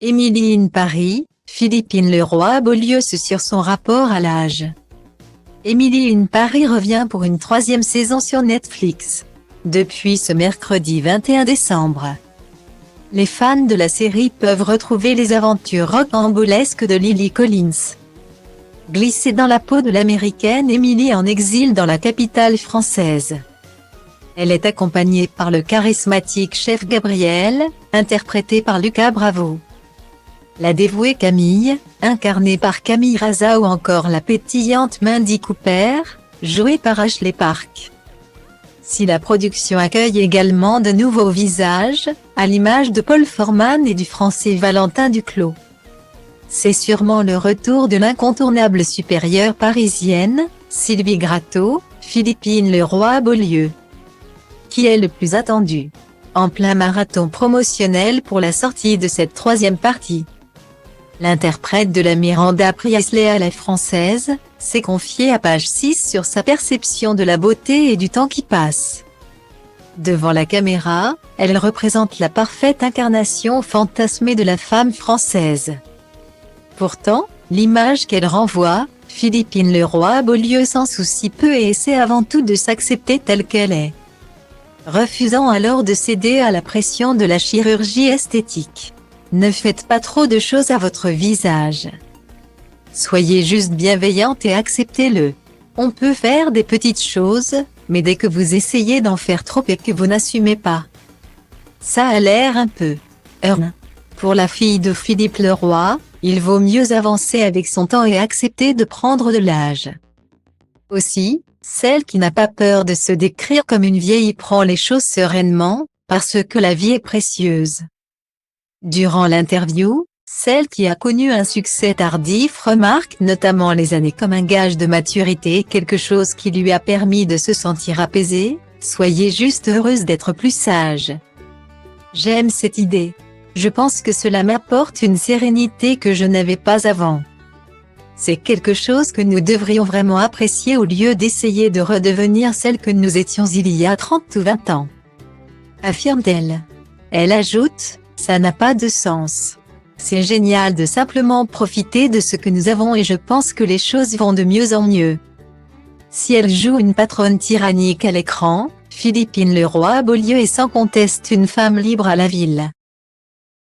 Emily in Paris, Philippine Leroy Beaulieu sur son rapport à l'âge. Emily in Paris revient pour une troisième saison sur Netflix. Depuis ce mercredi 21 décembre. Les fans de la série peuvent retrouver les aventures rocambolesques de Lily Collins. Glissée dans la peau de l'américaine Emily en exil dans la capitale française. Elle est accompagnée par le charismatique chef Gabriel, interprété par Lucas Bravo. La dévouée Camille, incarnée par Camille Raza ou encore la pétillante Mandy Cooper, jouée par Ashley Park. Si la production accueille également de nouveaux visages, à l'image de Paul Forman et du français Valentin Duclos. C'est sûrement le retour de l'incontournable supérieure parisienne, Sylvie Gratton, Philippine Leroy Beaulieu. Qui est le plus attendu. En plein marathon promotionnel pour la sortie de cette troisième partie. L'interprète de la Miranda Priestley à la française, s'est confiée à page 6 sur sa perception de la beauté et du temps qui passe. Devant la caméra, elle représente la parfaite incarnation fantasmée de la femme française. Pourtant, l'image qu'elle renvoie, Philippine Leroy Beaulieu s'en soucie peu et essaie avant tout de s'accepter telle qu'elle est. Refusant alors de céder à la pression de la chirurgie esthétique. Ne faites pas trop de choses à votre visage. Soyez juste bienveillante et acceptez-le. On peut faire des petites choses, mais dès que vous essayez d'en faire trop et que vous n'assumez pas. Ça a l'air un peu Pour la fille de Philippe Leroy, il vaut mieux avancer avec son temps et accepter de prendre de l'âge. Aussi, celle qui n'a pas peur de se décrire comme une vieille prend les choses sereinement, parce que la vie est précieuse. Durant l'interview, celle qui a connu un succès tardif remarque notamment les années comme un gage de maturité et quelque chose qui lui a permis de se sentir apaisée. Soyez juste heureuse d'être plus sage. J'aime cette idée. Je pense que cela m'apporte une sérénité que je n'avais pas avant. C'est quelque chose que nous devrions vraiment apprécier au lieu d'essayer de redevenir celle que nous étions il y a 30 ou 20 ans. Affirme-t-elle. Elle ajoute, ça n'a pas de sens. C'est génial de simplement profiter de ce que nous avons et je pense que les choses vont de mieux en mieux. Si elle joue une patronne tyrannique à l'écran, Philippine Leroy Beaulieu est sans conteste une femme libre à la ville.